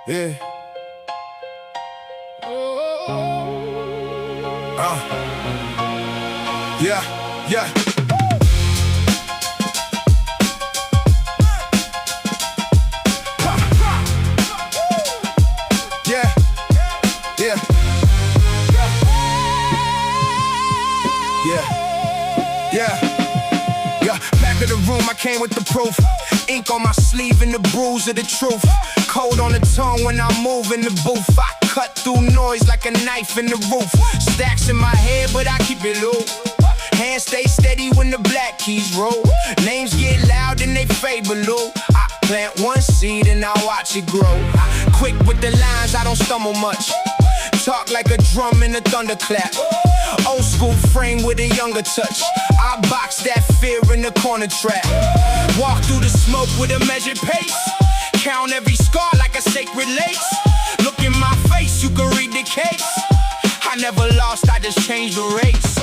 Yeah. Yeah, yeah. Yeah, yeah. Yeah. Back of the room, I came with the proof. Ink on my sleeve and the bruise of the truth. Cold on the tongue when I move in the booth. I cut through noise like a knife in the roof. Stacks in my head, but I keep it low. Hands stay steady when the black keys roll. Names get loud and they fade below. I plant one seed and I watch it grow. Quick with the lines, I don't stumble much. Talk like a drum in a thunderclap. Old school frame with a younger touch. I box that fear in the corner trap. Walk through the smoke with a measured pace. Count every scar like a sacred lace. Look in my face, you can read the case. I never lost, I just changed the race.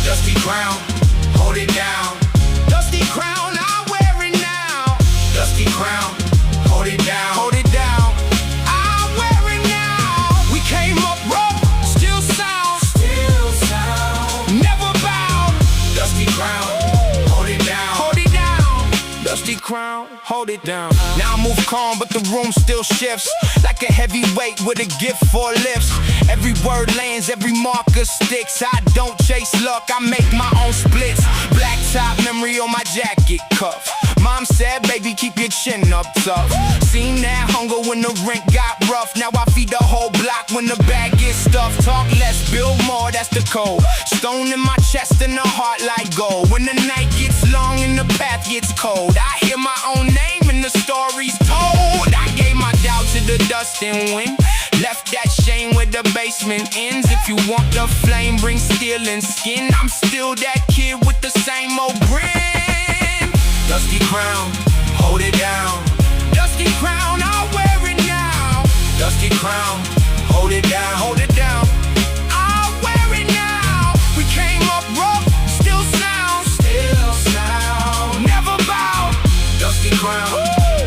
Dusty crown, hold it down. Dusty crown, I wear it now. Dusty crown, hold it down. Hold it down. I wear it now. We came up rough, still sound. Still sound. Never bow. Dusty crown, hold it down. Hold it down. Dusty crown, hold it down. Now I move calm, but the room still shifts. Like a heavyweight with a gift for lifts. Every word lands, every marker sticks. I don't chase luck, I make my own splits. Black top memory on my jacket cuff. Mom said, baby, keep your chin up tough. Seen that hunger when the rent got rough. Now I feed the whole block when the bag gets stuffed. Talk less, build more, that's the code. Stone in my chest and the heart like gold. When the night gets long and the path gets cold, I hear my own name and the story's told. I gave my doubt to the dust and wind. Left that shame where the basement ends. If you want the flame, bring steel and skin. I'm still that kid with the same old grin. Dusty crown, hold it down. Dusty crown, I'll wear it now. Dusty crown, hold it down. Hold it down. I'll wear it now. We came up rough, still sound. Still sound. Never bow. Dusty crown,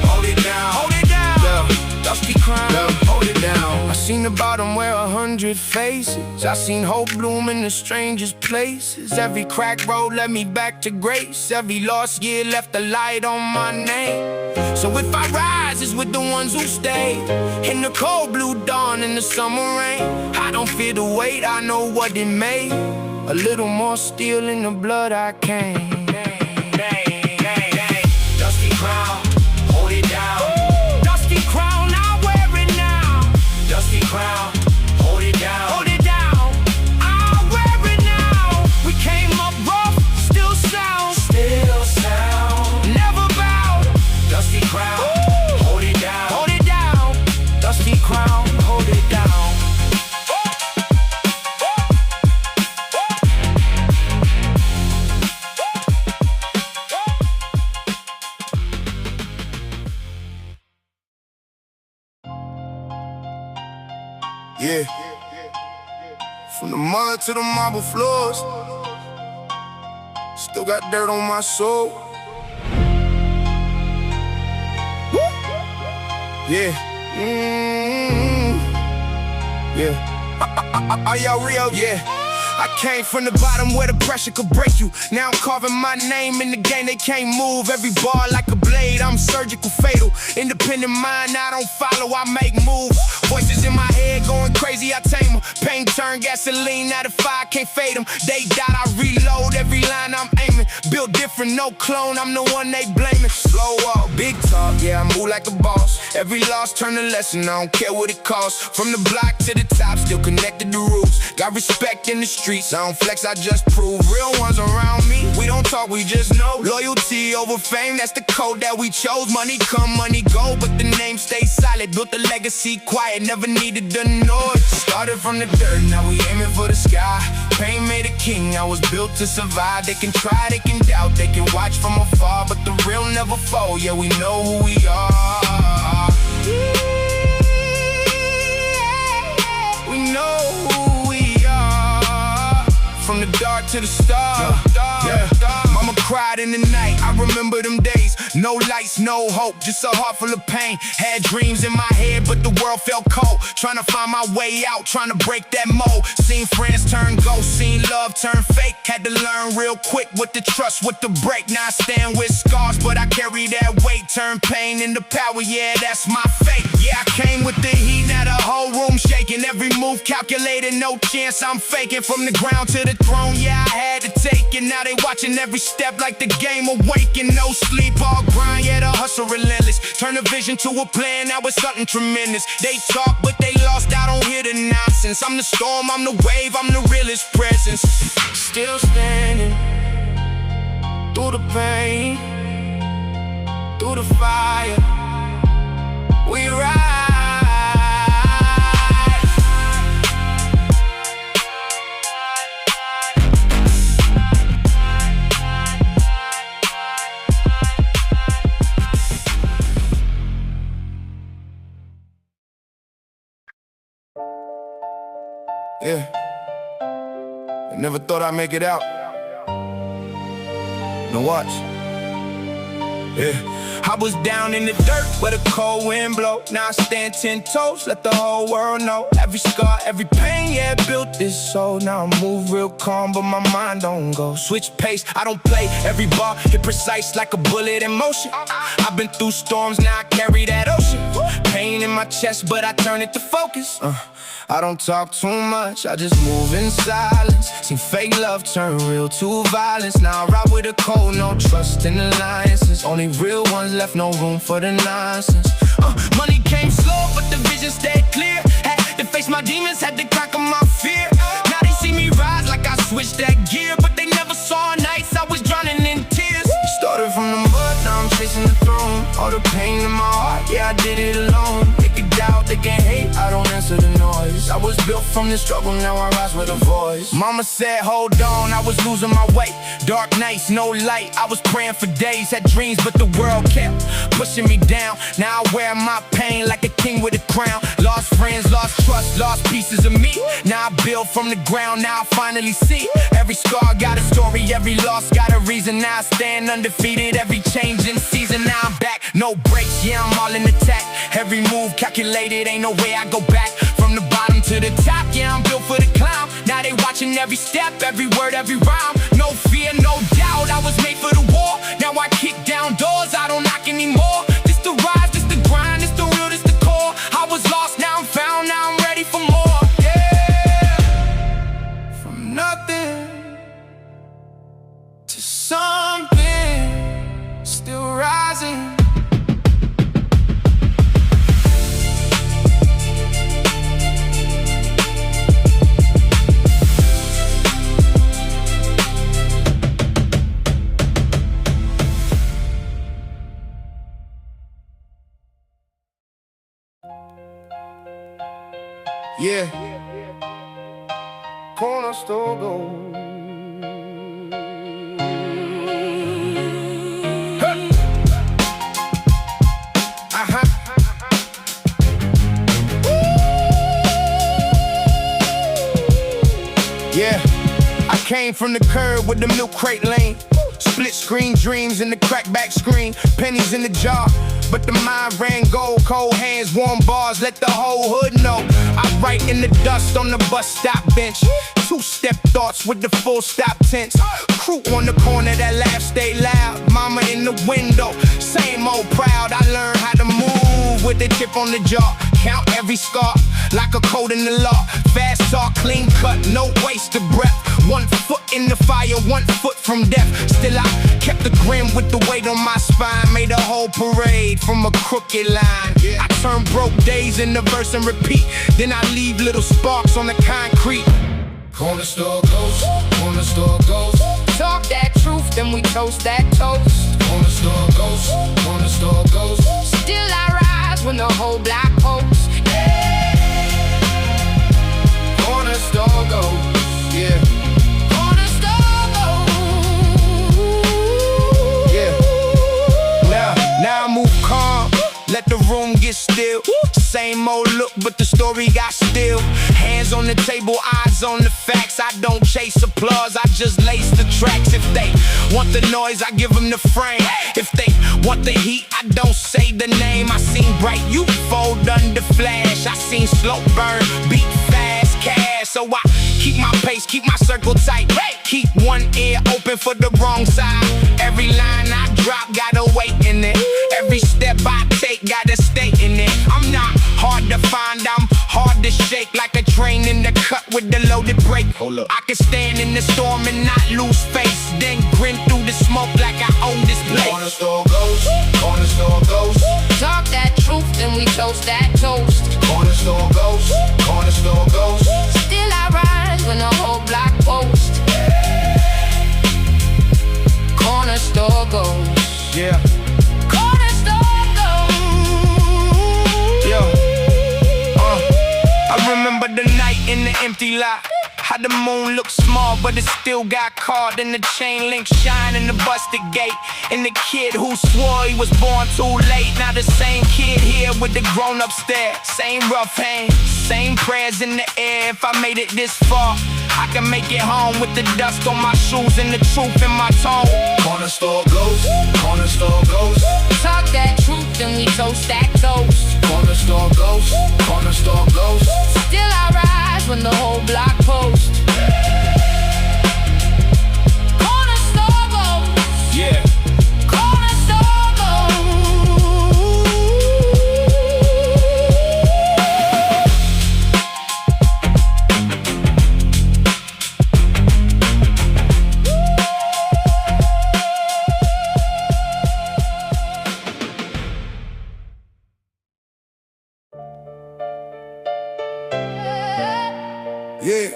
hold it down. Hold it down. Yeah. Dusty crown, hold it down. I seen the bottom wear 100 faces. I seen hope bloom in the strangest places. Every crack road led me back to grace. Every lost year left a light on my name. So if I rise, it's with the ones who stay. In the cold blue dawn, in the summer rain. I don't fear the weight, I know what it made. A little more steel in the blood I came. Dusty crown, hold it down. Dusty crown, I wear it now. Dusty crown, hold it down. Hold it down. I wear it now. We came up rough, still sound. Still sound. Never bow. Dusty crown, hold it down. Hold it down. Dusty crown, hold it down. Yeah. From the mud to the marble floors, still got dirt on my soul. Woo! Yeah. Yeah. Are y'all real? Yeah. I came from the bottom where the pressure could break you. Now I'm carving my name in the game, they can't move. Every bar like a blade, I'm surgical fatal. Independent mind, I don't follow, I make moves. Voices in my head going crazy, I tame them. Pain turn gasoline, out of fire, can't fade them. They dot, I reload, every line I'm aiming. Built different, no clone, I'm the one they blaming. Slow up, big talk, yeah, I move like a boss. Every loss turn a lesson, I don't care what it costs. From the block to the top, still connected to roots. Got respect in the streets, I don't flex, I just prove. Real ones around me, we don't talk, we just know. Loyalty over fame, that's the code that we chose. Money come, money go, but the name stays solid. Built a legacy quiet, never needed the noise. Started from the dirt, now we aiming for the sky. Pain made a king, I was built to survive. They can try, they can doubt, they can watch from afar, but the real never fall, yeah, we know who we are. We know who we are. From the dark to the star, yeah. Mama cried in the night. I remember them days, no lights, no hope, just a heart full of pain. Had dreams in my head, but the world felt cold. Trying to find my way out, trying to break that mold. Seen friends turn ghosts, seen love turn fake. Had to learn real quick what to trust, what to break. Now I stand with scars, but I carry that weight. Turn pain into power, yeah, that's my fate. Yeah, I came with the heat, now the whole room shaking. Every move calculated, no chance I'm faking. From the ground to the throne, yeah, I had to take it. Now they watching every step like the game awakened. No sleep, all grind, yeah, the hustle relentless. Turn a vision to a plan, now it's something tremendous. They talk, but they lost, I don't hear the nonsense. I'm the storm, I'm the wave, I'm the realest presence. Still standing through the pain, through the fire, we ride. Yeah, I never thought I'd make it out. Now watch. Yeah. I was down in the dirt where the cold wind blow. Now I stand 10 toes, let the whole world know. Every scar, every pain, yeah, built this soul. Now I move real calm, but my mind don't go. Switch pace, I don't play. Every bar hit precise like a bullet in motion. I've been through storms, now I carry that ocean. Pain in my chest, but I turn it to focus. I don't talk too much, I just move in silence. Seen fake love turn real to violence. Now I ride with a cold, no trust in alliances. Only real ones left, no room for the nonsense. Money came slow, but the vision stayed clear. Had to face my demons, had to conquer my fear. Now they see me rise like I switched that gear, but they never saw nights I was drowning in tears. Started from the mud, now I'm chasing the throne. All the pain in my heart, yeah, I did it alone. They can doubt, they can hate, I don't answer the noise. I was built from the struggle, now I rise with a voice. Mama said, hold on, I was losing my way. Dark nights, no light, I was praying for days. Had dreams, but the world kept pushing me down. Now I wear my pain like a king with a crown. Lost friends, lost trust, lost pieces of me. Now I build from the ground, now I finally see. Every scar got a story, every loss got a reason. Now I stand undefeated, every change in season. Now I'm back, no breaks, yeah, I'm all in attack. Every move calculated, ain't no way I go back. From the bottom to the top, yeah, I'm built for the climb. Now they watching every step, every word, every rhyme. No fear, no doubt, I was made for the war. Now I kick down doors, I don't knock anymore. This the rise, this the grind, this the real, this the core. I was lost, now I'm found, now I'm ready for more. Yeah, from nothing to something, still rising. Yeah, corner store gold. Yeah, I came from the curb with the milk crate lane. Split screen dreams in the crackback screen. Pennies in the jar, but the mind ran gold. Cold hands, warm bars, let the whole hood know. I write in the dust on the bus stop bench. Two-step thoughts with the full stop tense. Crew on the corner that laugh, stay loud. Mama in the window, same old proud. I learned how to move with the chip on the jaw. Count every scar like a code in the law. Fast talk, clean cut, no waste of breath. 1 foot in the fire, 1 foot from death. Still I kept the grin with the weight on my spine. Made a whole parade from a crooked line. I turn broke days into verse and repeat. Then I leave little sparks on the concrete. Corner store ghost, corner store ghost. Talk that truth, then we toast that toast. Corner store ghost, corner store ghost. Still I rise when the whole block posts. Yeah. Corner store ghost, yeah. Corner store ghost, yeah. Now I move calm. let the room get still. Same old look, but the story got still. Hands on the table, eyes on the facts. I don't chase applause, I just lace the tracks. If they want the noise, I give them the frame. If they want the heat, I don't say the name. I seen bright, you fold under flash. I seen slow burn, beat fast, cash. So I keep my pace, keep my circle tight. Keep one ear open for the wrong side. Every line I drop got a weight in it. Every step I take got a stake in it. I'm not hard to find, I'm hard to shake. Like a train in the cut with the loaded brake. I can stand in the storm and not lose face. Then grin through the smoke like I own this place. Corner store ghost, corner store ghost. Talk that truth, then we toast that toast. Corner store ghost, corner store ghost. Still I rise when the whole block post. Corner store ghost. Yeah. Corner store ghost. Yo. I remember the night in the empty lot. How the moon looked small, but it still got caught in the chain link shine in the busted gate. And the kid who swore he was born too late. Now the same kid here with the grown-up stare. Same rough hands, same prayers in the air. If I made it this far, I can make it home with the dust on my shoes and the truth in my tone. Corner store ghost, corner store ghost. Talk that truth, then we toast that toast. Corner store ghost, corner store ghost. Still I rise when the whole block post. Corner store ghost. Yeah. Corner store ghost. Yeah.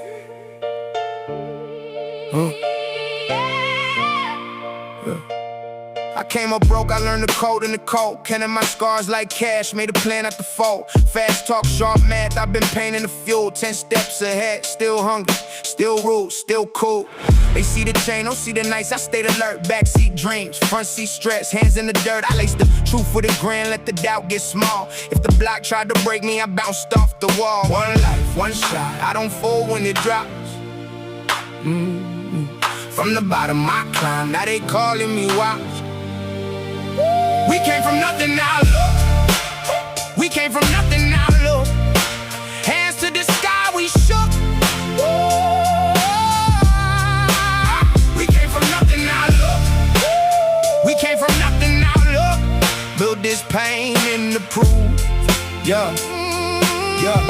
I came up broke, I learned the code in the code. Counting my scars like cash, made a plan at the fold. Fast talk, sharp math, I've been painting the fuel. 10 steps ahead, still hungry, still rude, still cool. They see the chain, don't see the nights, I stayed alert. Backseat dreams, front seat stress, hands in the dirt. I lace the truth with a grin, let the doubt get small. If the block tried to break me, I bounced off the wall. One life, one shot, I don't fold when it drops. From the bottom I climb, now they calling me watch. We came from nothing, now look. We came from nothing, now look. Hands to the sky, we shook. We came from nothing, now look. We came from nothing, now look. Build this pain in the proof. Yeah, yeah,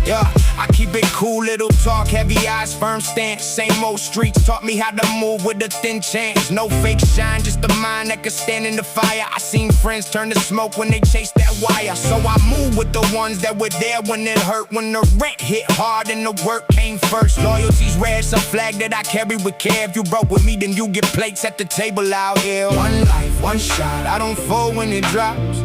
yeah. I keep it cool, little talk, heavy eyes, firm stance. Same old streets taught me how to move with a thin chance. No fake shine, just a mind that could stand in the fire. I seen friends turn to smoke when they chased that wire. So I moved with the ones that were there when it hurt. When the rent hit hard and the work came first. Loyalty's rare, it's a flag that I carry with care. If you broke with me, then you get plates at the table out here. One life, one shot, I don't fold when it drops.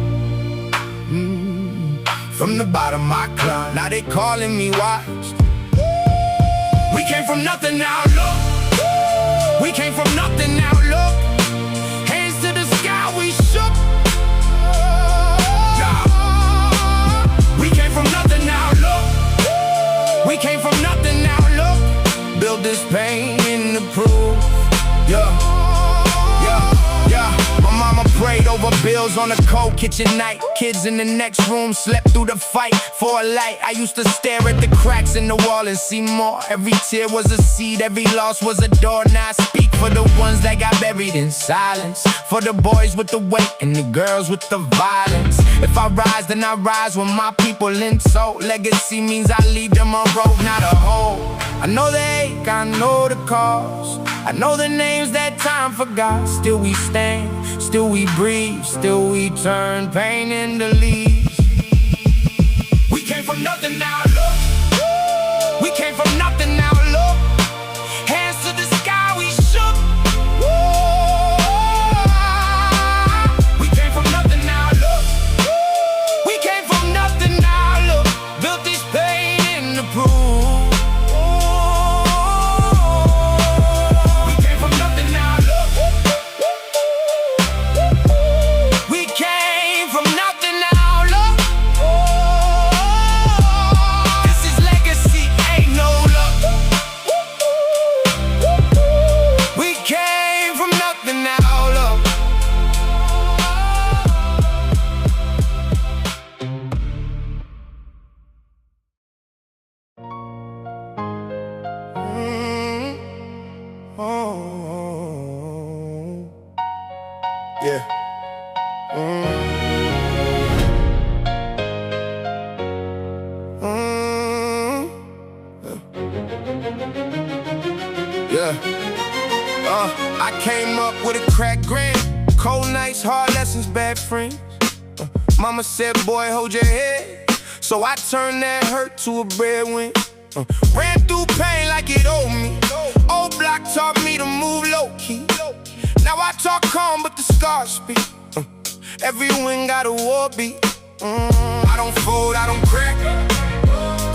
From the bottom I climb, now they calling me wise. We came from nothing, now look. We came from nothing, now look. Hands to the sky, we shook. We came from nothing, now look. We came from nothing, now look. Build this pain in the proof. Yeah, yeah, yeah. My mama prayed over bills on a cold kitchen night. Kids in the next room slept through the fight for a light. I used to stare at the cracks in the wall and see more. Every tear was a seed, every loss was a door. Now I speak for the ones that got buried in silence, for the boys with the weight and the girls with the violence. If I rise, then I rise with my people in tow. Legacy means I leave them a road, not a hole. I know the ache, I know the cause. I know the names that time forgot. Still we stand, still we breathe, still we turn pain into leaves. We came from nothing, now look. We came from nothing, now look. Hands to the sky, we shook. We came from nothing, now look. We came from nothing, now look. Built this pain in the proof. From nothing. Yeah. I came up with a crack grand. Cold nights, hard lessons, bad friends. Mama said, boy, hold your head. So I turned that hurt to a breadwin. Ran through pain like it owed me. Old block taught me to move low-key. Now I talk calm, but the scars speak. Every win got a war beat. I don't fold, I don't crack.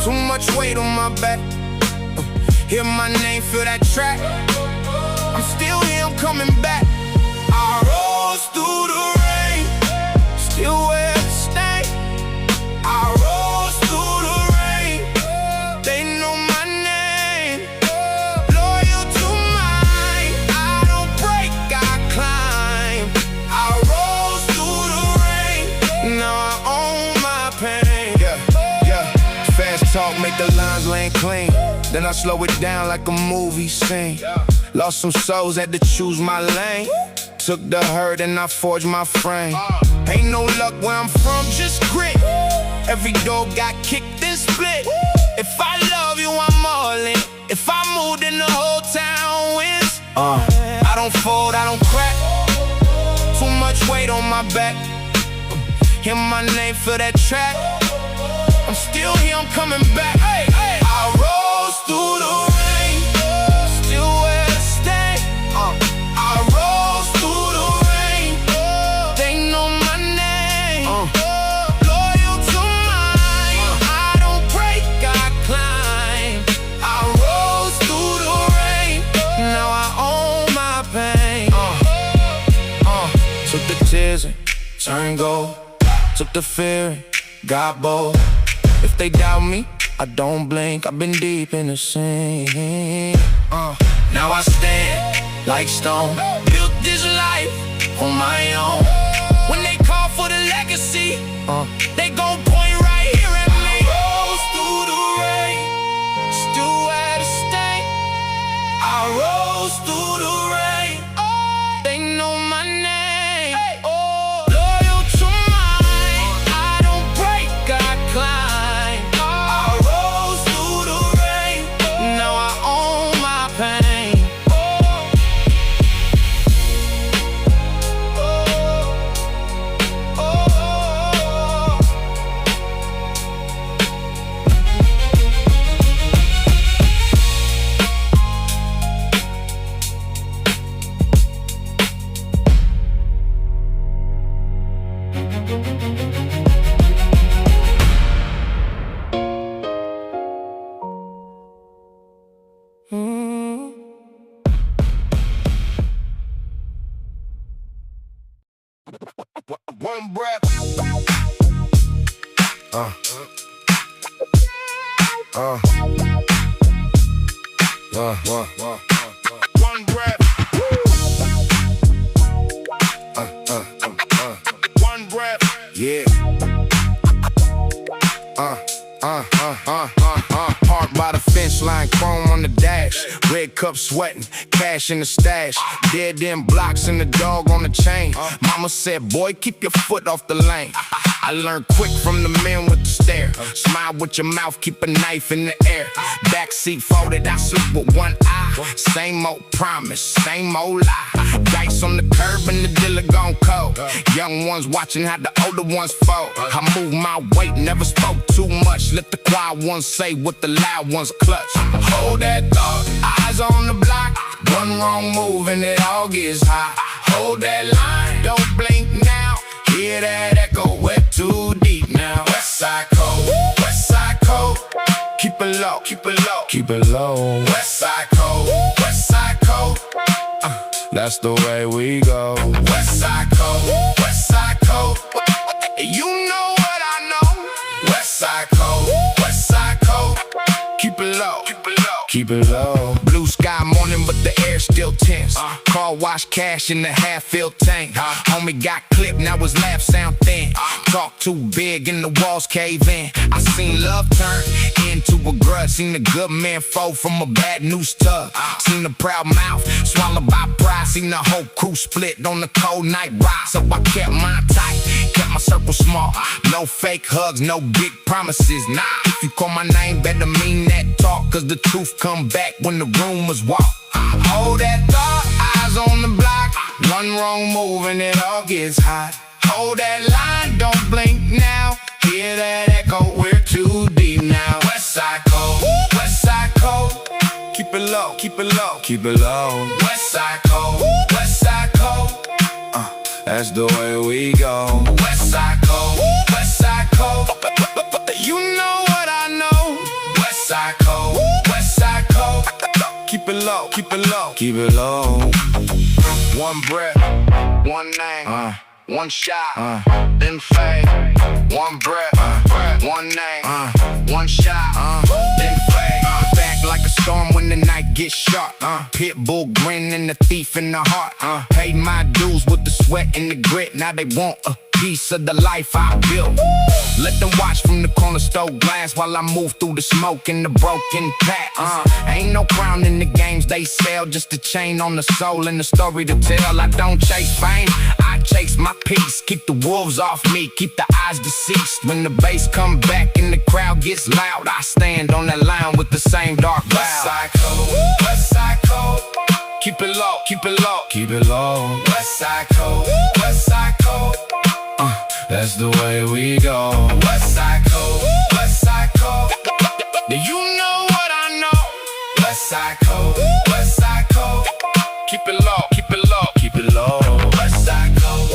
Too much weight on my back. Hear my name, feel that track. I'm still here, I'm coming back. I rose through the rain, still wear the stain. I rose through the rain, they know my name. Loyal to mine, I don't break, I climb. I rose through the rain, now I own my pain. Yeah, fast talk, make the lines land clean. Then I slow it down like a movie scene. Lost some souls, had to choose my lane. Took the hurt and I forged my frame. Ain't no luck where I'm from, just grit. Every door got kicked and split. If I love you, I'm all in. If I move, then the whole town wins. I don't fold, I don't crack. Too much weight on my back. Hear my name, feel that track. I'm still here, I'm coming back. I rose through the rain, still wear the stain. I rose through the rain, they know my name. Loyal to mine, I don't break, I climb. I rose through the rain, now I own my pain. Took the tears and turned gold. Took the fear and got bold. If they doubt me, I don't blink, I've been deep in the scene. Now I stand like stone, built this life on my own. When they call for the legacy, they gon' point right here at me. I rose through the rain, still wear the stain. I rose through the rain, they know my name. Loyal to mine, I don't break, I climb. One breath. One breath. One breath. Yeah. Parked by the fence line, chrome on the dash. Red cup sweating, cash in the stash. Dead end blocks and the dog on the chain. Mama said, boy, keep your foot off the lane. I learned quick from the men with the stare. Smile with your mouth, keep a knife in the air. Backseat folded, I sleep with one eye. Same old promise, same old lie. Dice on the curb and the dealer gone cold. Young ones watching how the older ones fold. I move my weight, never spoke too much. Let the quiet ones say what the loud ones clutch. Hold that thought, eyes on the block. One wrong move and it all gets hot. Hold that line, don't blink now. Hear that echo, wet too deep now. West side cold, west side cold. Keep it low, keep it low, keep it low. West side cold, west side cold. That's the way we go. West side cold, west side cold. You know what I know. West side cold, west side cold. Keep it low, keep it low, keep it low. Blue sky morning, but the air still tense. Car wash, cash in the half-filled tank. Homie got clipped, now his laugh sound thin. Talk too big and the walls cave in. I seen love turn into a grudge. Seen a good man fall from a bad news tug. Seen a proud mouth swallowed by pride. Seen the whole crew split on the cold night ride. So I kept mine tight. my circle small. No fake hugs, no big promises. Nah, if you call my name, better mean that talk, cause the truth come back when the rumors walk. Hold that thought, eyes on the block. One wrong move and it all gets hot. Hold that line, don't blink now. Hear that echo, we're too deep now. West Side Code, West Side Code. Keep it low, keep it low, keep it low. West Side Code, West Side Code. That's the way we go. West Side Code, West Side Code. You know what I know. West Side Code, West Side Code. Keep it low, keep it low, keep it low. One breath, one name, one shot, then fade. One breath, one name, one shot, then fade. Back like a storm when the night gets sharp. Pitbull grin and the thief in the heart. Paid my dues with the sweat and the grit. Now they want a piece of the life I built. Let them watch from the corner store glass while I move through the smoke in the broken packs. Ain't no crown in the games they sell, just a chain on the soul and the story to tell. I don't chase fame, I chase my peace. Keep the wolves off me, keep the eyes deceased. When the bass come back and the crowd gets loud, I stand on that line with the same dark cloud. West Side Code, West Side Code. Keep it low, keep it low, keep it low. West Side Code, West Side Code. That's the way we go. West Side Code, West Side Code. Do you know what I know? West Side Code, West Side Code. Keep it low, keep it low, keep it low. West Side Code,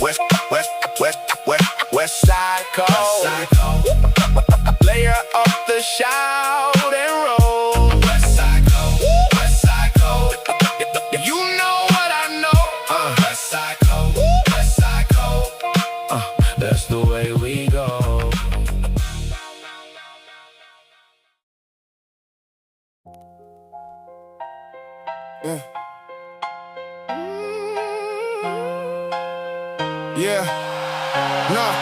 West, West, West, West, West Side Code. West Side Code. Layer up the shout and roll. West Side Code, West Side Code. You know what I know. West Side Code, West Side Code. That's the way we go. Yeah. Nah.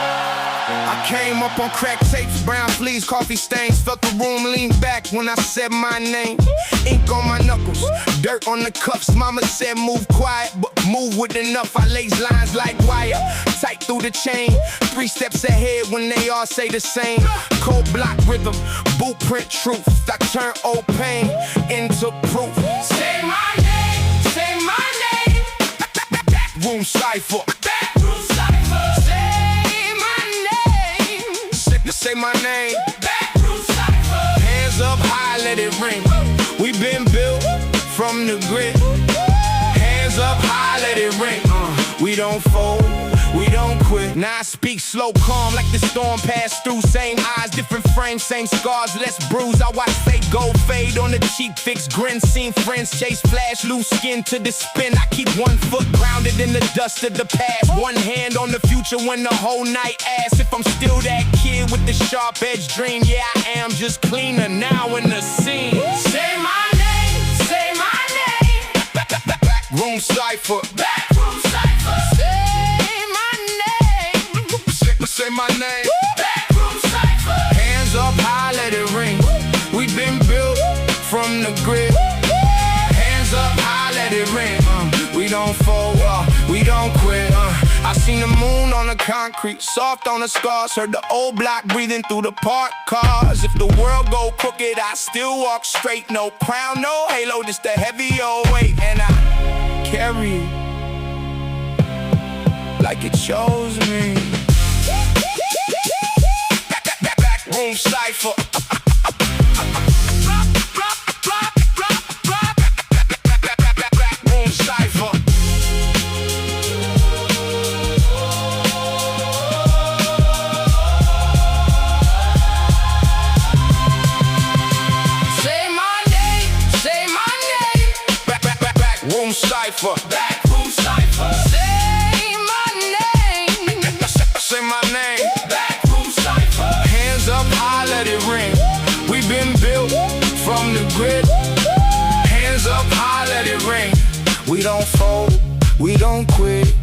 I came up on crack tapes, brown fleas, coffee stains. Felt the room lean back when I said my name. Ink on my knuckles, dirt on the cuffs. Mama said move quiet, but move with enough. I lays lines like wire, tight through the chain. 3 steps ahead when they all say the same. Cold block rhythm, blueprint truth. I turn old pain into proof. Say my name, say my name. Backroom cipher, backroom cipher. Say my name, backroom cipher. Hands up high, let it ring. We been built from the grit. Hands up high, let it ring. We don't fold, we don't quit. Now I speak slow, calm like the storm passed through. Same eyes, different frames, same scars, less bruise. I watch fake gold fade on the cheek, fixed grin. Seen friends chase flash, loose skin to the spin. I keep one foot grounded in the dust of the past. One hand on the future when the whole night asks if I'm still that kid with the sharp edge dream. Yeah, I am, just cleaner now in the scene. Say my name, say my name. Backroom cipher, backroom cipher. Say my name, backroom cipher. Hands up high, let it ring. We been built from the grit. Hands up high, let it ring. We don't fold, we don't quit. I seen the moon on the concrete, soft on the scars. Heard the old block breathing through the parked cars. If the world go crooked, I still walk straight. No crown, no halo, just a heavy old weight. And I carry it like it chose me. Backroom cipher. Backroom cipher. Say my name, say my name. Backroom cipher. Backroom cipher. Say my name. Say my name. Backroom cipher. Hands up high, let it ring. We been built from the grit. Hands up high, let it ring. We don't fold, we don't quit.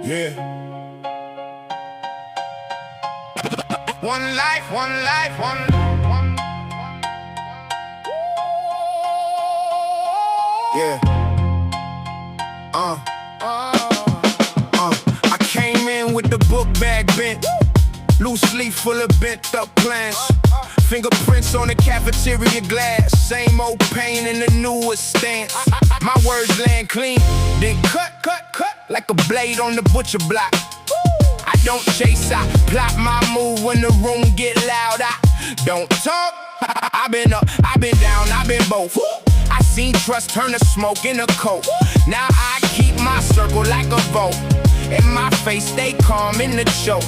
Yeah. One life, one life, one. Yeah. I came in with the book bag bent, loose leaf full of bent up plans. Fingerprints on the cafeteria glass, same old pain in the newest stance. My words land clean, then cut like a blade on the butcher block. I don't chase, I plot my move when the room get loud. I don't talk, I've been up, I've been down, I've been both. I seen trust turn to smoke in a coat. Now I keep my circle like a vote, and my face stay calm in the choke.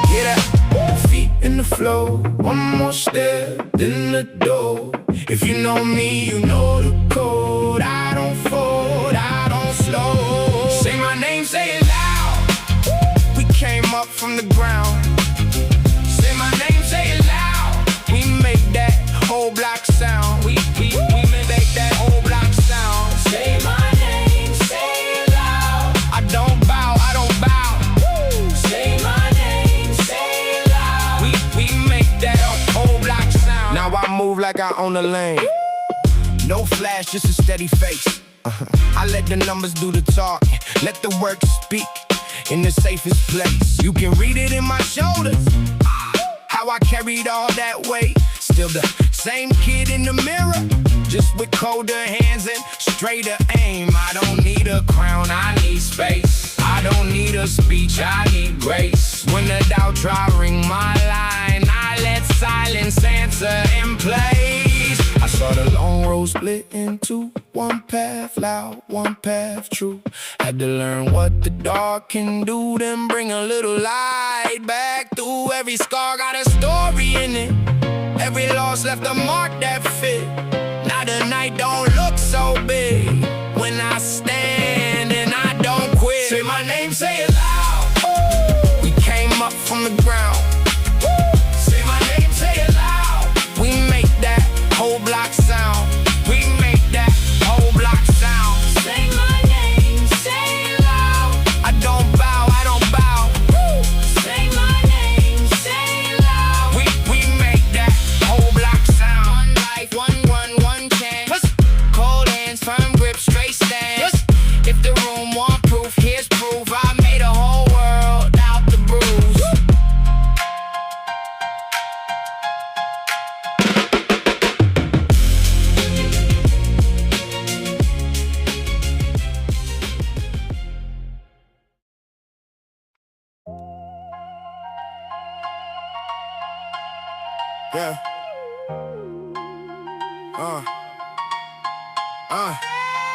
Get up, feet in the flow, one more step, then the door. If you know me, you know the code. I don't fold, I don't slow. Say my name, say it loud. We came up from the ground. Say my name, say it loud. We make that whole block sound. We make that whole block sound. Say my name, say it loud. I don't bow, I don't bow. Say my name, say it loud. We make that whole block sound. Now I move like I own the lane. No flash, just a steady face. I let the numbers do the talking, let the work speak in the safest place. You can read it in my shoulders, how I carried all that weight. Still the same kid in the mirror, just with colder hands and straighter aim. I don't need a crown, I need space. I don't need a speech, I need grace. When the doubt try ring my line, I let silence answer in place. I saw the long road split into one path loud, one path true. Had to learn what the dark can do, then bring a little light back through. Every scar got a story in it, every loss left a mark that fit. Now the night don't look so big when I stand and I don't quit. Say my name, say it loud. We came up from the ground. Say my name, say it loud. We make that whole block sound. We make that whole block sound. Say my name, say it loud. I don't bow, I don't bow. Say my name, say it loud. We make that whole block sound. One life, one chance. Cold hands, firm grip, straight stance. If the room want proof, here's proof. I made a whole world out the bruise. Yeah.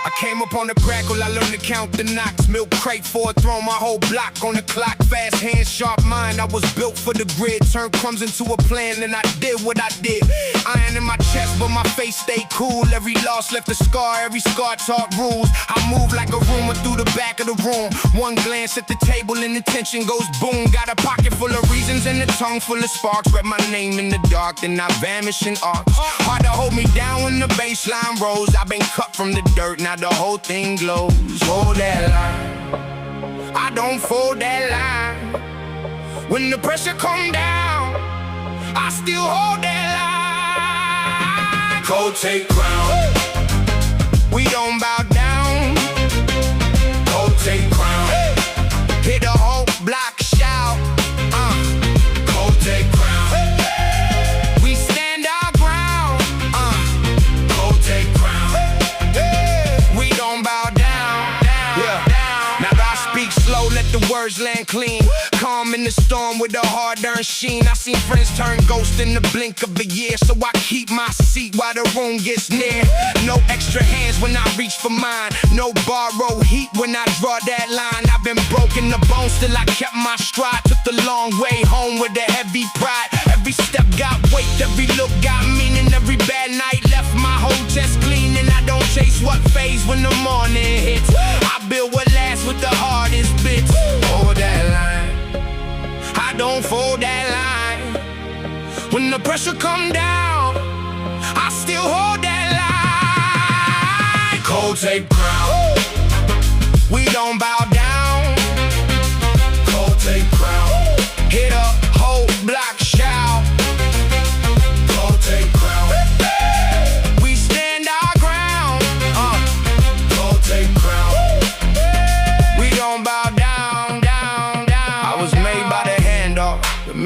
I came up on the crackle, I learned to count the knocks. Milk crate for a throne, my whole block on the clock. Fast hands, sharp mind, I was built for the grid. Turned crumbs into a plan and I did what I did. Iron in my chest, but my face stayed cool. Every loss left a scar, every scar taught rules. I move like a rumor through the back of the room. One glance at the table and the tension goes boom. Got a pocket full of reasons and a tongue full of sparks. Read my name in the dark, then I vanish in arcs. Hard to hold me down when the baseline rolls. I've been cut from the dirt, now the whole thing glows. Hold that line, I don't fold that line. When the pressure come down, I still hold that line. Cold take ground. We don't bow down. Cold take crown. Hit a whole block, shout. Cold take crown. We stand our ground. Cold take crown. We don't bow down. Now I speak slow, let the words land clean. Calm in the storm with a hard-earned sheen. I seen friends turn ghost in the blink of a year, so I keep my seat while the room gets near. No extra hands when I reach for mine. No borrow heat when I draw that line. I've been broken the bone, still I kept my stride. Took the long way home with a heavy pride. Every step got weight, every look got meaning. Every bad night left my whole chest clean. And I don't chase what fades when the morning hits. I build what lasts with the hardest bits. Hold that line, I don't fold that line. When the pressure come down, I still hold that line. Cold take crown. We don't bow down.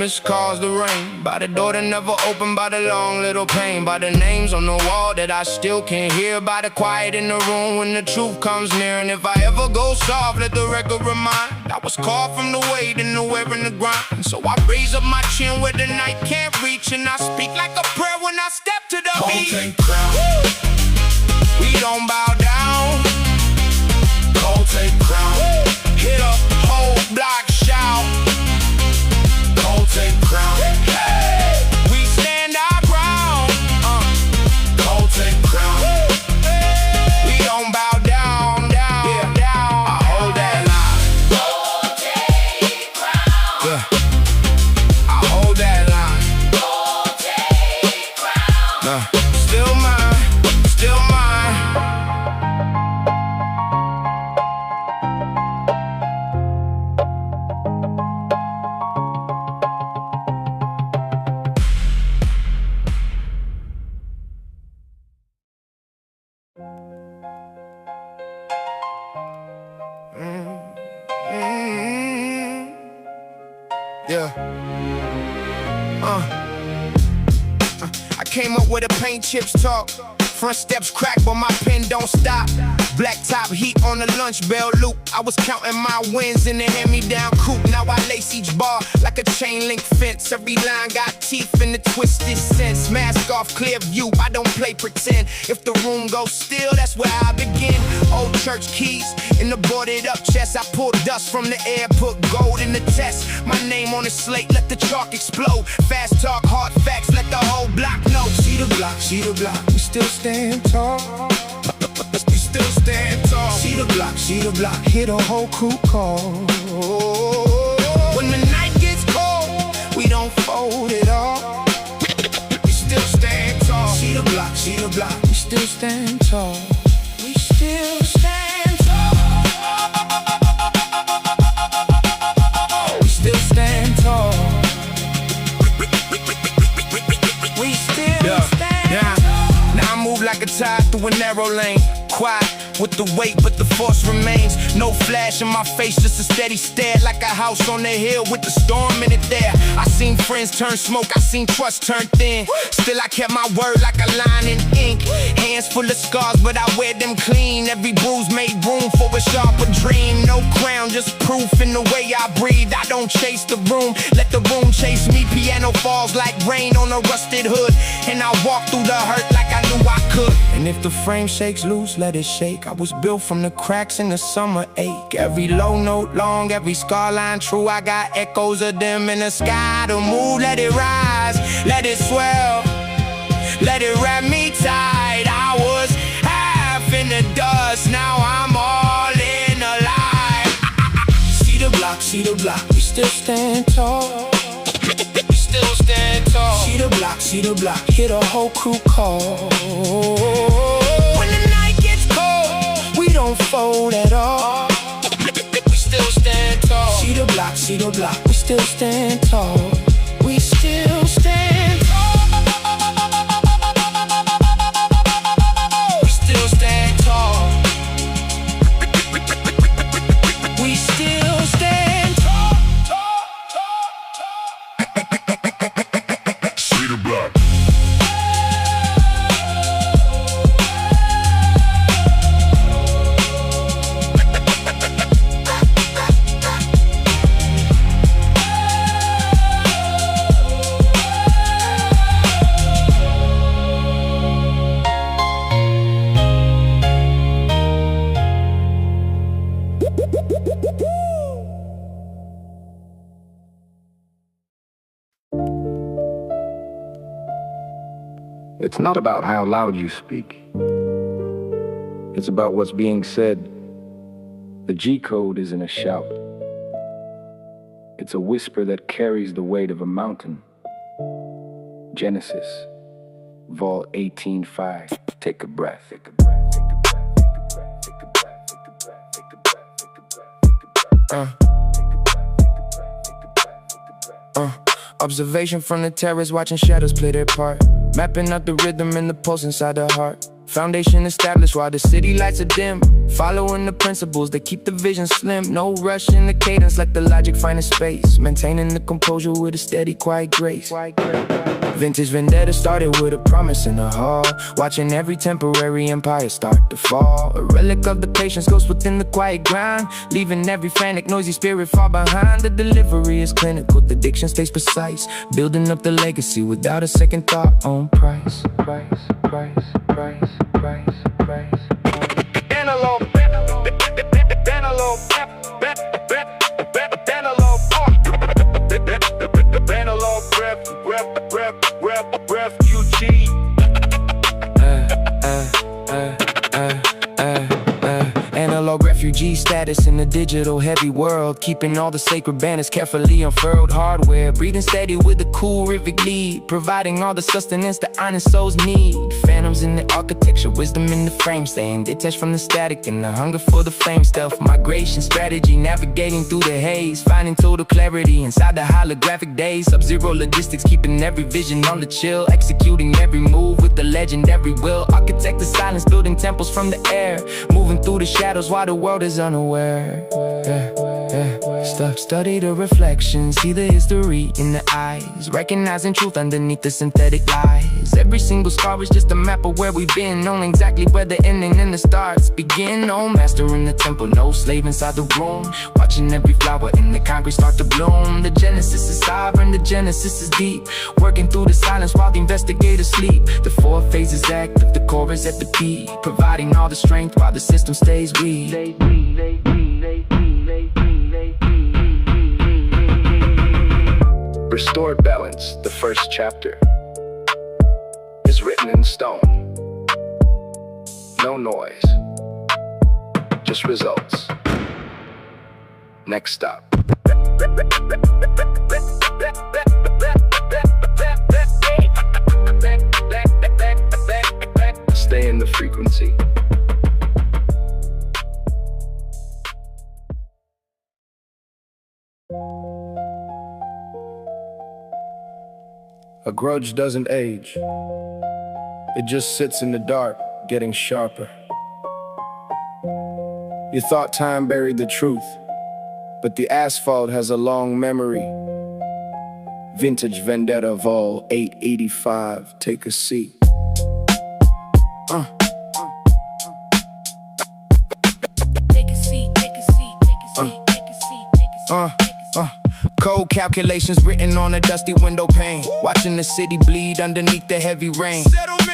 missed calls, the rain, by the door that never opened, by the long little pain, by the names on the wall that I still can't hear, by the quiet in the room when the truth comes near. And if I ever go soft, let the record remind I was called from the weight and the wearing the grind. So I raise up my chin where the night can't reach, and I speak like a prayer when I step to the beat. Take crown. We don't bow down. Go take crown. Hit a whole block, shout. Go take crown. Hey, we stand our ground. Go take crown. We don't bow down, down, yeah, down. I hold that line. Go take crown. Yeah, I hold that line. Go take crown. Still mine, still mine. Yeah. I came up with a paint chips talk. Front steps crack, but my pen don't stop. Black top heat on the lunch bell loop. I was counting my wins in the hand-me-down coupe. Now I lace each bar like a chain link fence. Every line got teeth in the twisted sense. Mask off, clear view, I don't play pretend. If the room goes still, that's where I begin. Old church keys in the boarded up chest. I pulled dust from the air, put gold in the test. My name on the slate, let the chalk explode. Fast talk, hard facts, let the whole block know. See the block, we still stand tall. We still stand tall. See the block, hit a whole crew call. When the night gets cold, we don't fold it all. We still stand tall. See the block, we still stand tall. We still stand tall. We still stand tall. We still stand tall. Now I move like a tide through a narrow lane. Quiet with the weight, but the force remains. No flash in my face, just a steady stare. Like a house on the hill with the storm in it there. I seen friends turn smoke, I seen trust turn thin. Still I kept my word like a line in ink. Hands full of scars, but I wear them clean. Every bruise made room for a sharper dream. No crown, just proof in the way I breathe. I don't chase the room, let the room chase me. Piano falls like rain on a rusted hood, and I walk through the hurt like I knew I could. And if the frame shakes loose, let it shake. I was built from the cracks in the summer ache. Every low note long, every scar line true. I got echoes of them in the sky to move. Let it rise, let it swell, let it wrap me tight. I was half in the dust, now I'm all in a lie. See the block, we still stand tall. We still stand tall. See the block, hit a whole crew call. We don't fold at all. We still stand tall. See the block, we still stand tall. We still stand tall. We still stand tall. We still stand tall. See the block. It's not about how loud you speak. It's about what's being said. The G code isn't a shout. It's a whisper that carries the weight of a mountain. Genesis, Vol.186. Take a breath. Take a breath. Take a breath. Take a breath. Take a breath. Take a breath. Take a breath. Take a breath. Observation from the terrace, watching shadows play their part. Mapping out the rhythm and the pulse inside the heart. Foundation established while the city lights are dim. Following the principles that keep the vision slim. No rush in the cadence, let the logic find its space. Maintaining the composure with a steady, quiet grace. Vintage vendetta started with a promise in the heart. Watching every temporary empire start to fall. A relic of the patience ghost within the quiet grind. Leaving every frantic, noisy spirit far behind. The delivery is clinical, the diction stays precise. Building up the legacy without a second thought on price. Analog, refugee. Analog refugee status in the digital heavy world. Keeping all the sacred banners carefully unfurled. Hardware, breathing steady with a cool rhythmic lead. Providing all the sustenance that honest souls need. Phantoms in the architecture, wisdom in the frame. Staying detached from the static and the hunger for the flame. Stealth migration strategy, navigating through the haze. Finding total clarity inside the holographic days. Sub-zero logistics, keeping every vision on the chill. Executing every move with the legendary will. Architect the silence, building temples from the air. Moving through the shadows while the world is unaware. Study the reflection, see the history in the eyes. Recognizing truth underneath the synthetic lies. Every single scar is just a map of where we've been. Knowing exactly where the ending and the starts begin. No master in the temple, no slave inside the room. Watching every flower in the concrete start to bloom. The genesis is sovereign, the genesis is deep. Working through the silence while the investigators sleep. The four phases active, the core is at the peak. Providing all the strength while the system stays weak. Restored balance, the first chapter, is written in stone. No noise, just results. Next stop. Stay in the frequency. A grudge doesn't age. It just sits in the dark, getting sharper. You thought time buried the truth, but the asphalt has a long memory. Vintage vendetta, Vol.186, take a seat. Cold calculations written on a dusty window pane. Watching the city bleed underneath the heavy rain.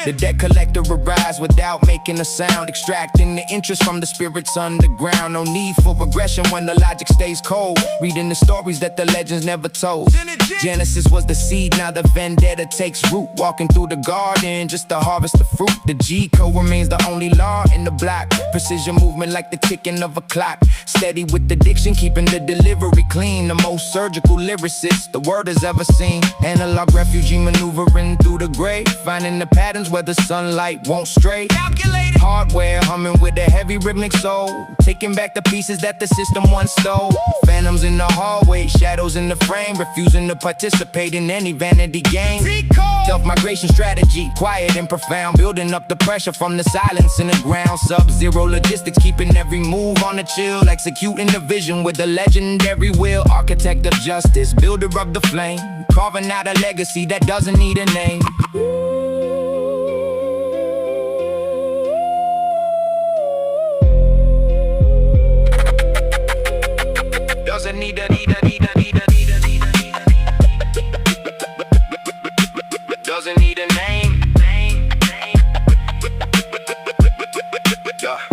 The debt collector arrives without making a sound. Extracting the interest from the spirits underground. No need for regression when the logic stays cold. Reading the stories that the legends never told. Genesis was the seed, now the vendetta takes root. Walking through the garden just to harvest the fruit. The G-code remains the only law in the block. Precision movement like the ticking of a clock. Steady with the diction, keeping the delivery clean. The most surgical lyricist the world has ever seen. Analog refugee maneuvering through the grave. Finding the patterns where the sunlight won't stray. Calculated hardware humming with a heavy rhythmic soul. Taking back the pieces that the system once stole. Phantoms in the hallway, shadows in the frame. Refusing to participate in any vanity game. Self-migration strategy, quiet and profound. Building up the pressure from the silence in the ground. Sub-zero logistics, keeping every move on the chill. Executing the vision with a legendary will. Architect of justice, builder of the flame. Carving out a legacy that doesn't need a name. Doesn't need a doesn't need a name.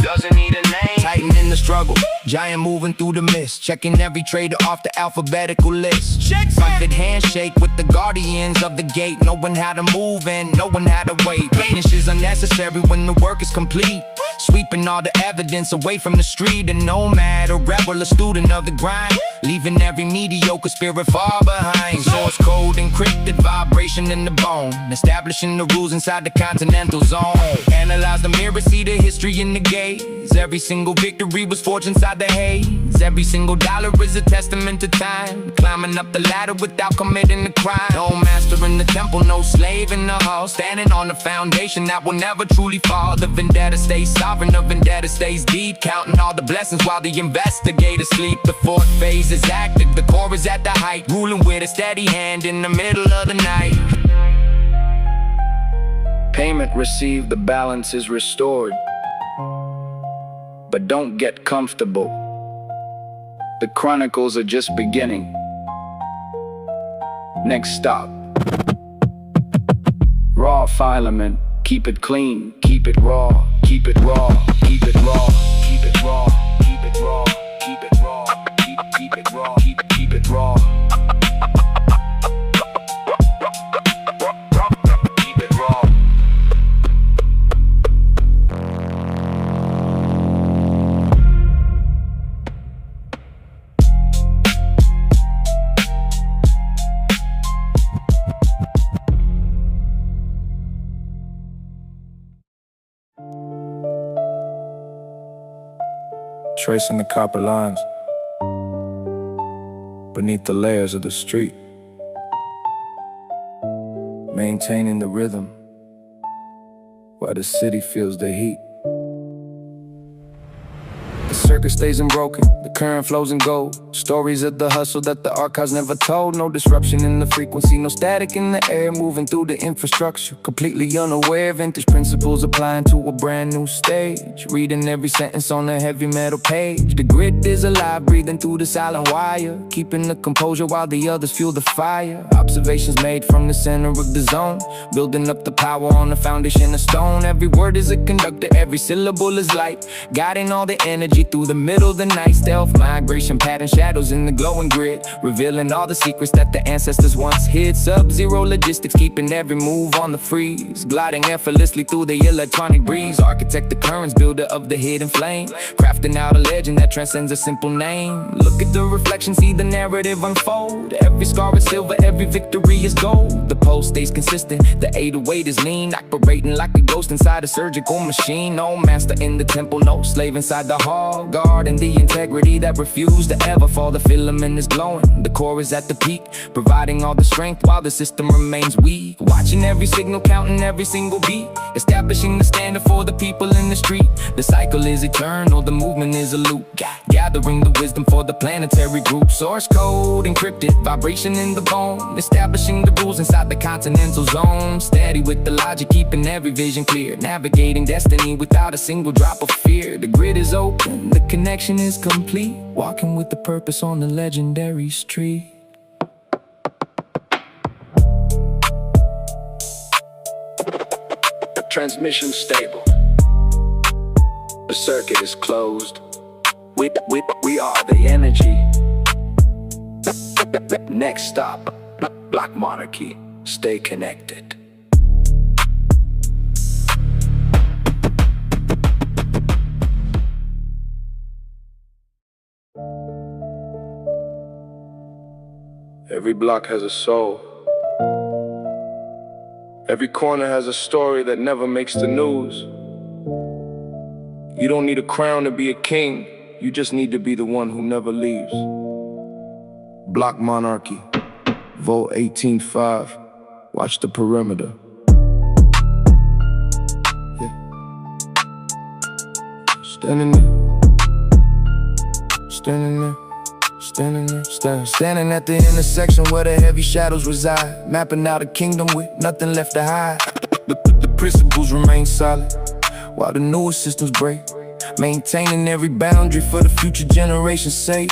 Doesn't need a name. Titan in the struggle, giant moving through the mist. Checking every trader off the alphabetical list. Fronted handshake with the guardians of the gate. Knowing how to move and knowing how to wait. Patience is unnecessary when the work is complete. Sweeping all the evidence away from the street. A nomad, a rebel, a student of the grind. Leaving every mediocre spirit far behind. Source code encrypted, vibration in the bone. Establishing the rules inside the continental zone. Analyze the mirror, see the history in the gaze. Every single victory was forged inside the haze. lines. Every single dollar is a testament to time. Climbing up the ladder without committing a crime. No master in the temple, no slave in the hall. Standing on the foundation that will never truly fall. The vendetta stays sovereign, the vendetta stays deep. Counting all the blessings while the investigators sleep. The fourth phase is active, the core is at the height. Ruling with a steady hand in the middle of the night. Payment received, the balance is restored. But don't get comfortable. The chronicles are just beginning. Next stop, raw filament. Keep it clean, keep it raw, keep it raw, keep it raw, keep it raw, keep it raw, keep it raw, keep it raw, keep it raw. Keep it raw. Tracing the copper lines beneath the layers of the street, maintaining the rhythm while the city feels the heat. The circuit stays unbroken, the current flows in gold. Stories of the hustle that the archives never told. No disruption in the frequency, no static in the air. Moving through the infrastructure, completely unaware. Vintage principles applying to a brand new stage. Reading every sentence on a heavy metal page. The grit is alive, breathing through the silent wire. Keeping the composure while the others fuel the fire. Observations made from the center of the zone. Building up the power on the foundation of stone. Every word is a conductor, every syllable is light. Guiding all the energy through the middle of the night. Stealth migration pattern, shadows in the glowing grid, revealing all the secrets that the ancestors once hid. Sub-zero logistics, keeping every move on the freeze. Gliding effortlessly through the electronic breeze. Architect the currents, builder of the hidden flame. Crafting out a legend that transcends a simple name. Look at the reflection, see the narrative unfold. Every scar is silver, every victory is gold. The pulse stays consistent, the 808 is lean. Operating like a ghost inside a surgical machine. No master in the temple, no slave inside the hall. Guarding the integrity that refused to ever fall. The filament is glowing, the core is at the peak, providing all the strength while the system remains weak. Watching every signal, counting every single beat, establishing the standard for the people in the street. The cycle is eternal, the movement is a loop, gathering the wisdom for the planetary group. Source code encrypted, vibration in the bone, establishing the rules inside the continental zone. Steady with the logic, keeping every vision clear, navigating destiny without a single drop of fear. The grid is open, the connection is complete, walking with the purpose on the legendary street. The transmission stable, the circuit is closed. We are the energy. Next stop, Black Monarchy. Stay connected. Every block has a soul. Every corner has a story that never makes the news. You don't need a crown to be a king. You just need to be the one who never leaves. Block Monarchy, Vol.186. Watch the perimeter. Yeah. Standing there. Standing there. Standing at the intersection where the heavy shadows reside. Mapping out a kingdom with nothing left to hide. The principles remain solid while the newer systems break. Maintaining every boundary for the future generation's sake.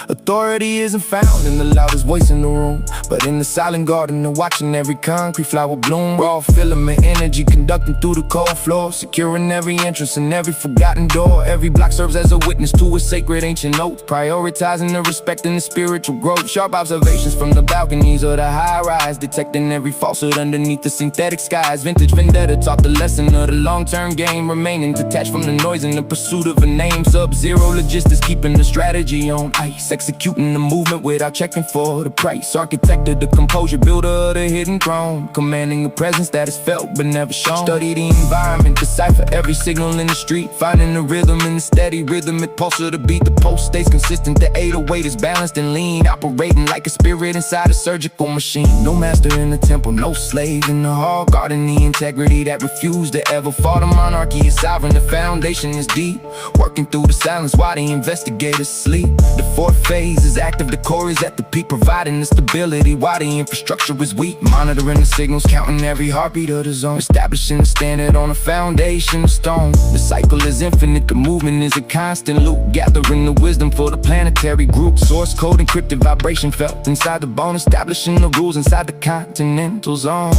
Authority isn't found in the loudest voice in the room, but in the silent garden of watching every concrete flower bloom. Raw filament energy conducting through the cold floor, securing every entrance and every forgotten door. Every block serves as a witness to a sacred ancient oath, prioritizing the respect and the spiritual growth. Sharp observations from the balconies of the high-rise, detecting every falsehood underneath the synthetic skies. Vintage vendetta taught the lesson of the long-term game, remaining detached from the noise in the pursuit of a name. Sub-zero logistics keeping the strategy on ice, executing the movement without checking for the price. Architect protector, the composure builder of the hidden throne, commanding a presence that is felt but never shown. Study the environment, decipher every signal in the street, finding the rhythm in the steady rhythmic pulse of the beat. The pulse stays consistent, the 808 is balanced and lean, operating like a spirit inside a surgical machine. No master in the temple, no slave in the hall, guarding the integrity that refused to ever fall. The monarchy is sovereign, the foundation is deep, working through the silence while the investigators sleep. The fourth phase is active, the core is at the peak, providing the stability while the infrastructure is weak. Monitoring the signals, counting every heartbeat of the zone, establishing the standard on a foundation of stone. The cycle is infinite, the movement is a constant loop, gathering the wisdom for the planetary group. Source code encrypted, vibration felt inside the bone, establishing the rules inside the continental zone.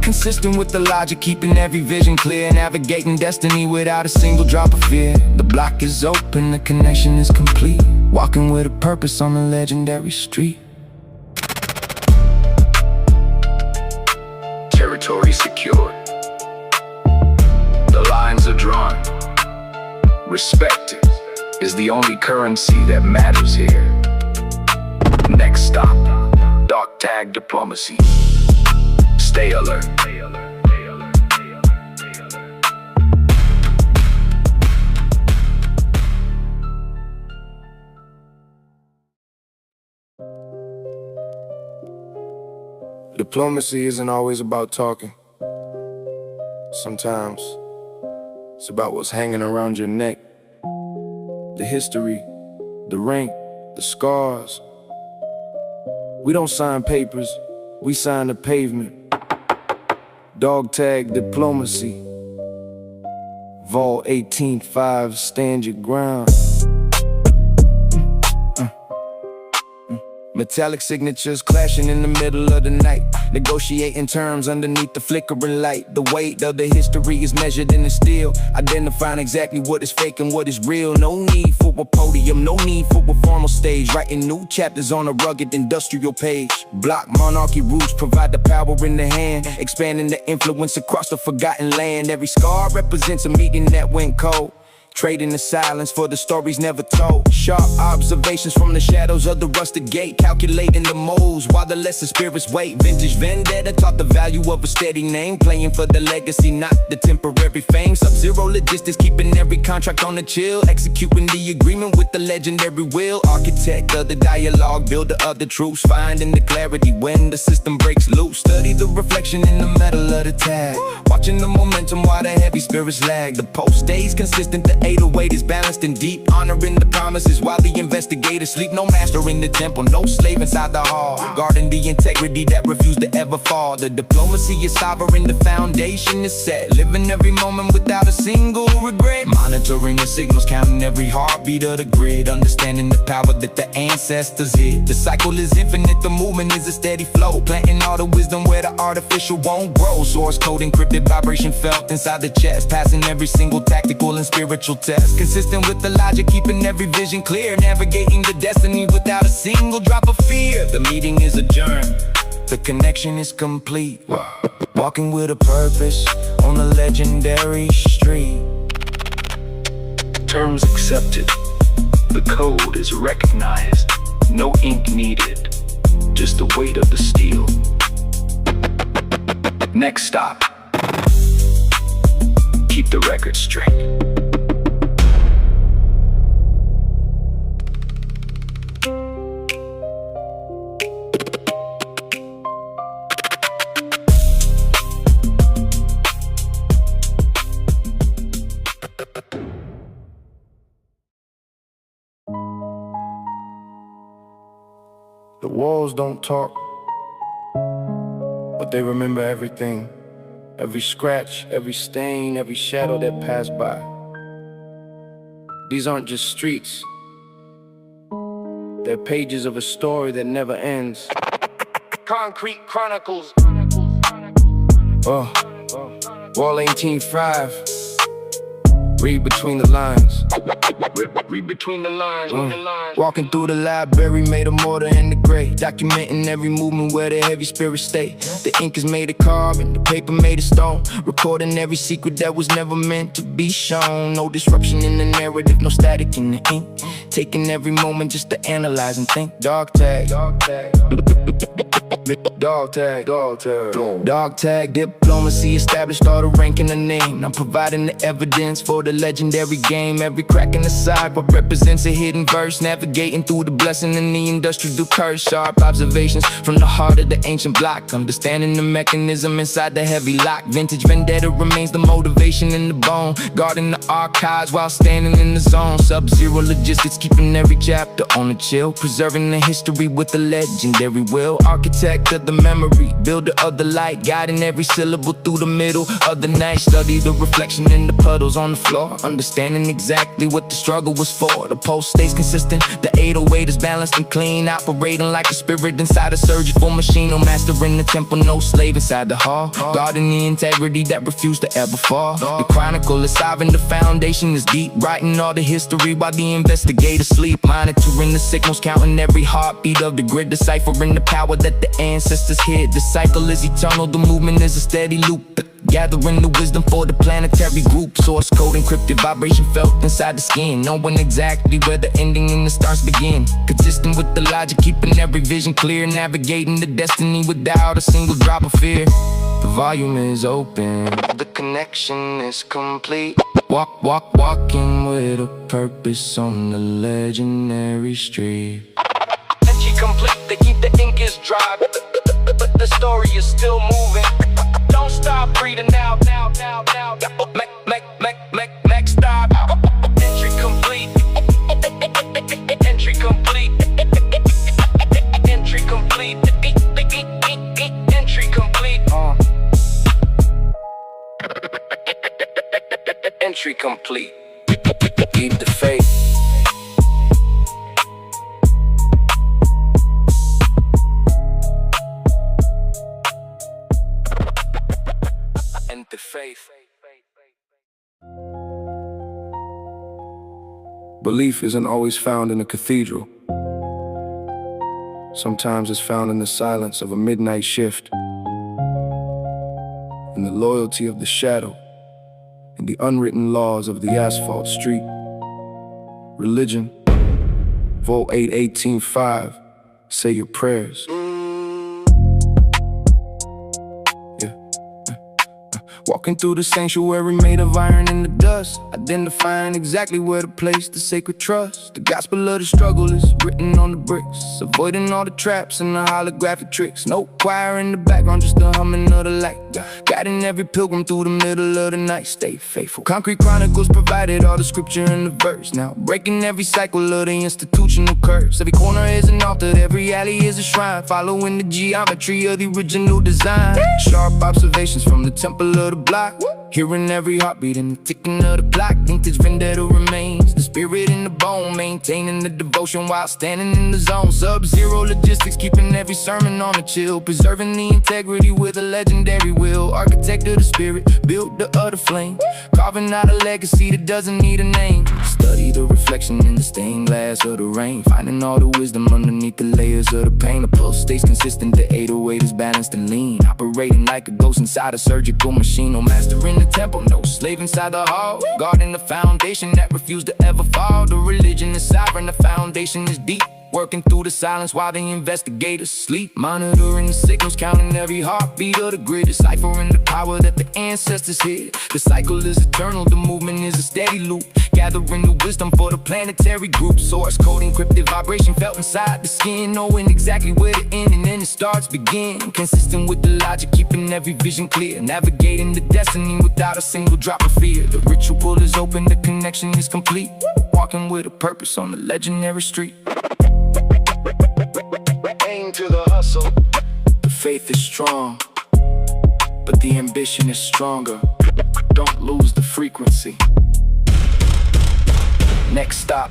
Consistent with the logic, keeping every vision clear, navigating destiny without a single drop of fear. The block is open, the connection is complete, walking with a purpose on the legendary street. Territory secured. The lines are drawn. Respect is the only currency that matters here. Next stop, dark tag diplomacy. Stay alert. Diplomacy isn't always about talking. Sometimes it's about what's hanging around your neck. The history, the rank, the scars. We don't sign papers, we sign the pavement. Dog tag diplomacy. Vol.186, stand your ground. Metallic signatures clashing in the middle of the night, negotiating terms underneath the flickering light. The weight of the history is measured in the steel, identifying exactly what is fake and what is real. No need for a podium, no need for a formal stage, writing new chapters on a rugged industrial page. Block monarchy roots provide the power in the hand, expanding the influence across the forgotten land. Every scar represents a meeting that went cold, trading the silence for the stories never told. Sharp observations from the shadows of the rusted gate, calculating the moves while the lesser spirits wait. Vintage vendetta taught the value of a steady name, playing for the legacy, not the temporary fame. Sub-zero logistics, keeping every contract on the chill, executing the agreement with the legendary will. Architect of the dialogue, builder of the truths, finding the clarity when the system breaks loose. Study the reflection in the metal of the tag, watching the momentum while the heavy spirits lag. The pulse stays consistent, the 808 is balanced and deep, honoring the promises while the investigators sleep. No master in the temple, no slave inside the hall, guarding the integrity that refused to ever fall. The diplomacy is sovereign, the foundation is set, living every moment without a single regret. Monitoring the signals, counting every heartbeat of the grid, understanding the power that the ancestors hid. The cycle is infinite, the movement is a steady flow, planting all the wisdom where the artificial won't grow. Source code encrypted, vibration felt inside the chest, passing every single tactical and spiritual test. Consistent with the logic, keeping every vision clear, navigating the destiny without a single drop of fear. The meeting is adjourned, the connection is complete, walking with a purpose on the legendary street. Terms accepted. The code is recognized. No ink needed, just the weight of the steel. Next stop, keep the record straight. The walls don't talk, but they remember everything. Every scratch, every stain, every shadow that passed by. These aren't just streets, they're pages of a story that never ends. Concrete chronicles. Vol.186, read between the lines. Read between the lines. Walking through the library, made a mortar in the gray. Documenting every movement where the heavy spirits stay. The ink is made of carbon, the paper made of stone. Recording every secret that was never meant to be shown. No disruption in the narrative, no static in the ink. Taking every moment just to analyze and think. Dog tag, dog tag. Dog tag, dog tag. Dog tag diplomacy established all the rank in the name. I'm providing the evidence for the legendary game. Every crack in the sidewalk represents a hidden verse. Navigating through the blessing and the industrial curse. Sharp observations from the heart of the ancient block. Understanding the mechanism inside the heavy lock. Vintage vendetta remains the motivation in the bone. Guarding the archives while standing in the zone. Sub-zero logistics keeping every chapter on the chill. Preserving the history with the legendary will. Architect of the memory, builder of the light. Guiding every syllable through the middle of the night. Study the reflection in the puddles on the floor. Understanding exactly what the struggle was for. The pulse stays consistent, the 808 is balanced and clean. Operating like a spirit inside a surgical machine. No master in the temple, no slave inside the hall. Guarding the integrity that refused to ever fall. The chronicle is sovereign, the foundation is deep. Writing all the history while the investigators sleep. Monitoring the signals, counting every heartbeat of the grid. Deciphering the power that the ancestors hid. The cycle is eternal, the movement is a steady loop. Gathering the wisdom for the planetary group. Source code encrypted, vibration felt inside the skin. Knowing exactly where the ending and the starts begin. Consistent with the logic, keeping every vision clear. Navigating the destiny without a single drop of fear. The volume is open, the connection is complete. Walking with a purpose on the legendary street. Entry complete, they keep the ink is dry, but the story is still moving. Don't stop breathing now. Next stop. Entry complete. Entry complete. Entry complete. Entry complete. Entry complete. Keep the faith. The faith. Belief isn't always found in a cathedral. Sometimes it's found in the silence of a midnight shift, in the loyalty of the shadow, in the unwritten laws of the asphalt street. Religion, Vol.186, say your prayers. Walking through the sanctuary made of iron in the dust, identifying exactly where to place the sacred trust. The gospel of the struggle is written on the bricks, avoiding all the traps and the holographic tricks. No choir in the background, just the humming of the light, guiding every pilgrim through the middle of the night. Stay faithful. Concrete chronicles provided all the scripture in the verse. Now breaking every cycle of the institutional curse. Every corner is an altar, every alley is a shrine, following the geometry of the original design. Sharp observations from the temple of the block, hearing every heartbeat and the ticking of the clock. Vintage vendetta remains, the spirit in the bone, maintaining the devotion while standing in the zone. Sub-zero logistics, keeping every sermon on the chill, preserving the integrity with a legendary will. Architect of the spirit, builder of the flame, carving out a legacy that doesn't need a name. Study the reflection in the stained glass of the rain, finding all the wisdom underneath the layers of the pain. The pulse stays consistent, the 808 is balanced and lean, operating like a ghost inside a surgical machine. No master in the temple, no slave inside the hall, guarding the foundation that refused to ever fall. The religion is sovereign, the foundation is deep, working through the silence while the investigators sleep. Monitoring the signals, counting every heartbeat of the grid, deciphering the power that the ancestors hid. The cycle is eternal, the movement is a steady loop, gathering the wisdom for the planetary group. Source code encrypted, vibration felt inside the skin, knowing exactly where the end and then the starts begin. Consistent with the logic, keeping every vision clear, navigating the destiny without a single drop of fear. The ritual is open, the connection is complete, walking with a purpose on the legendary street. Aim to the hustle, the faith is strong, but the ambition is stronger. Don't lose the frequency. Next stop,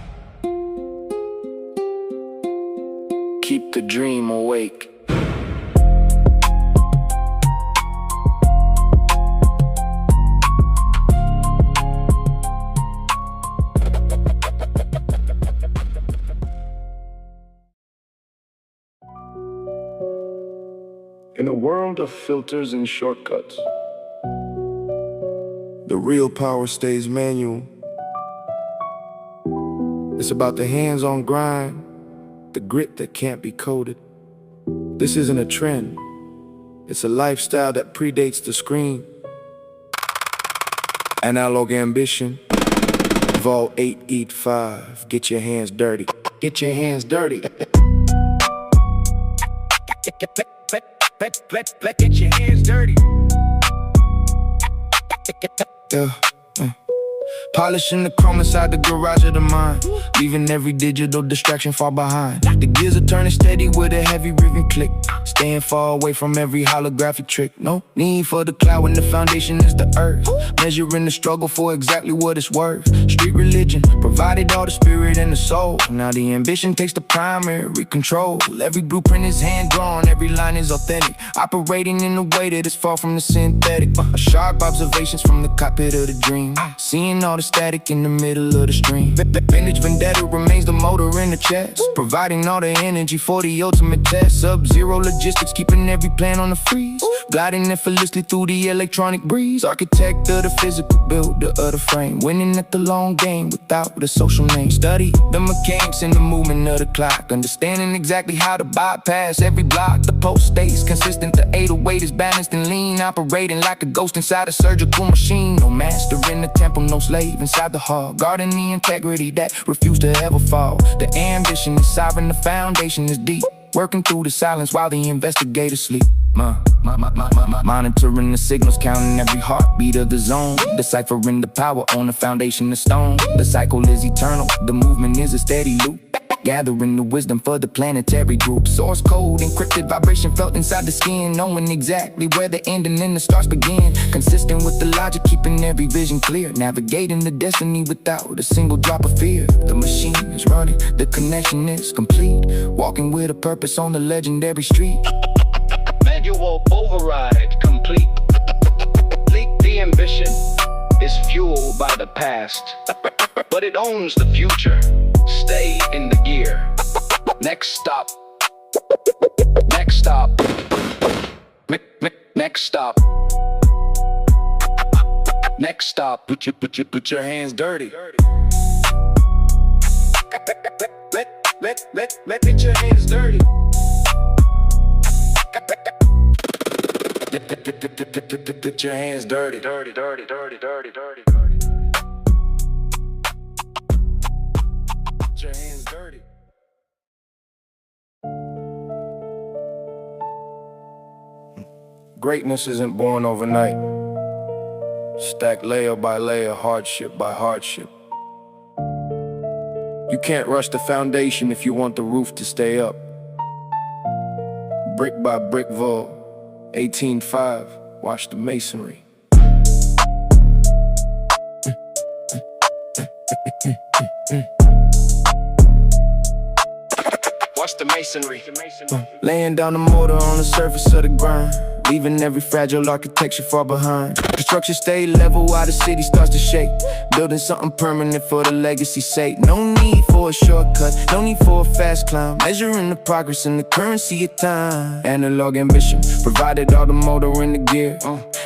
keep the dream awake. In a world of filters and shortcuts, The real power stays manual. It's about the hands-on grind, the grit that can't be coded. This isn't a trend. It's a lifestyle that predates the screen. Analog ambition. Vol.186. Get your hands dirty. Get your hands dirty. Get your hands dirty. Yeah. Polishing the chrome inside the garage of the mind, leaving every digital distraction far behind. The gears are turning steady with a heavy rhythm click, staying far away from every holographic trick. No need for the cloud when the foundation is the earth, measuring the struggle for exactly what it's worth. Street religion provided all the spirit and the soul. Now the ambition takes the primary control. Every blueprint is hand-drawn, every line is authentic, operating in a way that is far from the synthetic. Sharp observations from the cockpit of the dream, seeing all the static in the middle of the stream. Vintage vendetta remains the motor in the chest, providing all the energy for the ultimate test. Sub-zero logistics keeping every plan on the freeze, gliding effortlessly through the electronic breeze. Architect of the physical, builder of the frame, winning at the long game without a social name. Study the mechanics and the movement of the clock, understanding exactly how to bypass every block. The post stays consistent, the 808 is balanced and lean, operating like a ghost inside a surgical machine. No master in the temple, no slave inside the hall, guarding the integrity that refused to ever fall. The ambition is sovereign, the foundation is deep, working through the silence while the investigators sleep. Monitoring the signals, counting every heartbeat of the zone, deciphering the power on the foundation of stone. The cycle is eternal, the movement is a steady loop, gathering the wisdom for the planetary group. Source code, encrypted vibration felt inside the skin, knowing exactly where the ending and the starts begin. Consistent with the logic, keeping every vision clear, navigating the destiny without a single drop of fear. The machine is running, the connection is complete, walking with a purpose on the legendary street. manual override complete. The ambition is fueled by the past, but it owns the future. Stay in the gear. Next stop. Next stop. Next stop. Next stop. Put your hands dirty. Let your hands dirty. Put your hands dirty, dirty, dirty, dirty, dirty, dirty, dirty. Put your hands dirty. Greatness isn't born overnight. Stacked layer by layer, hardship by hardship. You can't rush the foundation if you want the roof to stay up. Brick by brick, Vol.185, watch the masonry. Watch the masonry. Laying down the mortar on the surface of the grind, leaving every fragile architecture far behind. Construction stay level while the city starts to shake, building something permanent for the legacy's sake. No need for a shortcut, no need for a fast climb, measuring the progress and the currency of time. Analog ambition provided all the motor in the gear.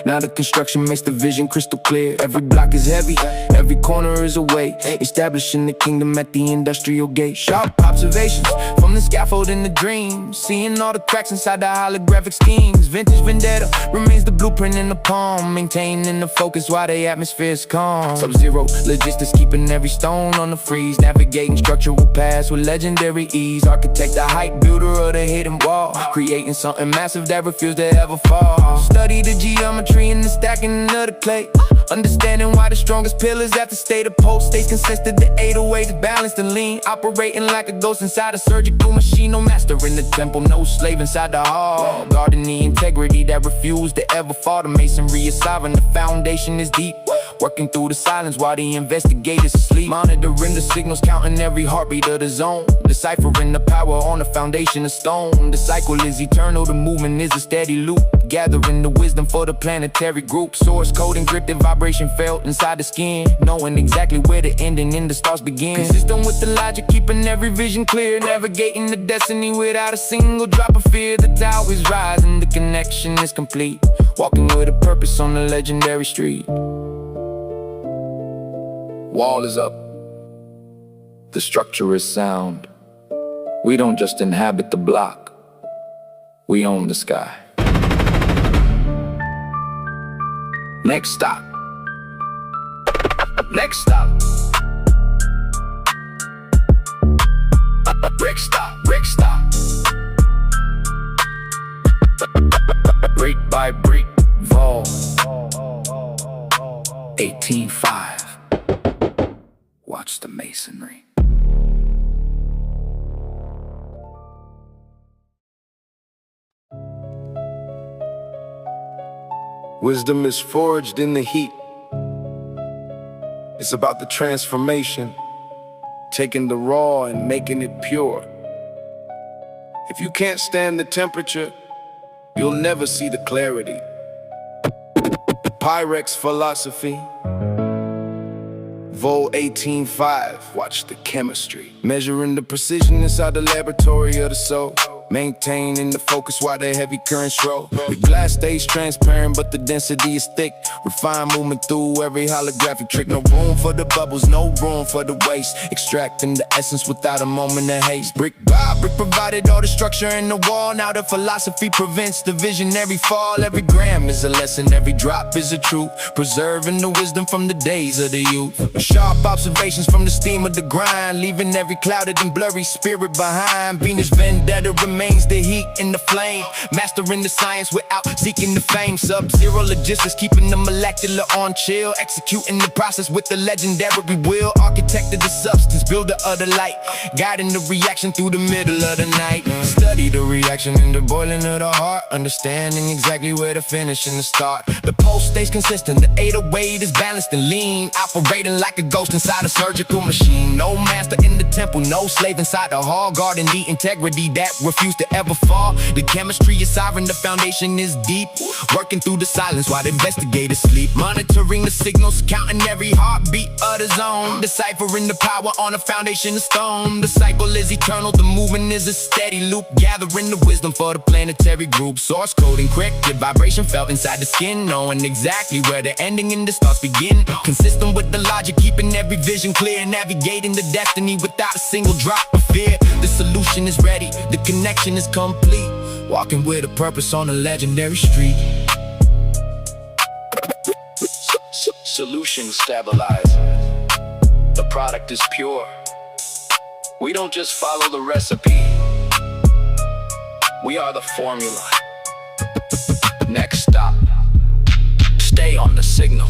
Now the construction makes the vision crystal clear. Every block is heavy, every corner is a weight, establishing the kingdom at the industrial gate. Sharp observations from the scaffold in the dream, seeing all the cracks inside the holographic schemes. Vintage vendetta remains the blueprint in the palm, maintaining the focus while the atmosphere is calm. Sub-zero logistics keeping every stone on the freeze, navigating structural paths with legendary ease. Architect the height, builder of the hidden wall, creating something massive that refused to ever fall. Study the geometry and the stacking of the clay, understanding why the strongest pillars at the state of post stays consistent. The 808 is balanced and lean, operating like a ghost inside a surgical machine. No master in the temple, no slave inside the hall, guarding the integrity that refused to ever fall. The masonry is sovereign, the foundation is deep, working through the silence while the investigators sleep. Monitoring the signals, counting every heartbeat of the zone, deciphering the power on the foundation of stone. The cycle is eternal, the movement is a steady loop, gathering the wisdom for the planetary group. Source code encrypted, vibration felt inside the skin, knowing exactly where the ending in the stars begin. Consistent with the logic, keeping every vision clear, navigating the destiny without a single drop of fear. The tower is rising, the connection is complete, walking with a purpose on the legendary street. Wall is up, the structure is sound. We don't just inhabit the block, we own the sky. Next stop. Next stop. Brick stop, brick stop. Brick by brick, Vol.186. Watch the masonry. Wisdom is forged in the heat. It's about the transformation, taking the raw and making it pure. If you can't stand the temperature, you'll never see the clarity. Pyrex philosophy, Vol.186. Watch the chemistry, measuring the precision inside the laboratory of the soul, maintaining the focus while the heavy currents roll. The glass stays transparent, but the density is thick. Refined movement through every holographic trick. No room for the bubbles, no room for the waste. Extracting the essence without a moment of haste. Brick by brick provided all the structure in the wall. Now the philosophy prevents the visionary fall. Every gram is a lesson, every drop is a truth, preserving the wisdom from the days of the youth. Sharp observations from the steam of the grind, leaving every clouded and blurry spirit behind. Venus vendetta remains the heat in the flame, mastering the science without seeking the fame. Sub-zero logistics, keeping the molecular on chill, executing the process with the legendary will. Architected the substance, builder of the light, guiding the reaction through the middle of the night. Study the reaction in the boiling of the heart, understanding exactly where to finish and the start. The pulse stays consistent, the 808 is balanced and lean, operating like a ghost inside a surgical machine. No master in the temple, no slave inside the hall, guarding the integrity that refused to ever fall. The chemistry is sovereign, the foundation is deep, working through the silence while the investigators sleep. Monitoring the signals, counting every heartbeat of the zone, deciphering the power on a foundation of stone. The cycle is eternal, the movement is a steady loop, gathering the wisdom for the planetary group. Source code encrypted, vibration felt inside the skin, knowing exactly where the ending and the starts begin. Consistent with the logic, keeping every vision clear, navigating the destiny without a single drop of fear. The solution is ready, the connection is complete, walking with a purpose on a legendary street. Solution stabilized, the product is pure. We don't just follow the recipe, we are the formula. Next stop, stay on the signal.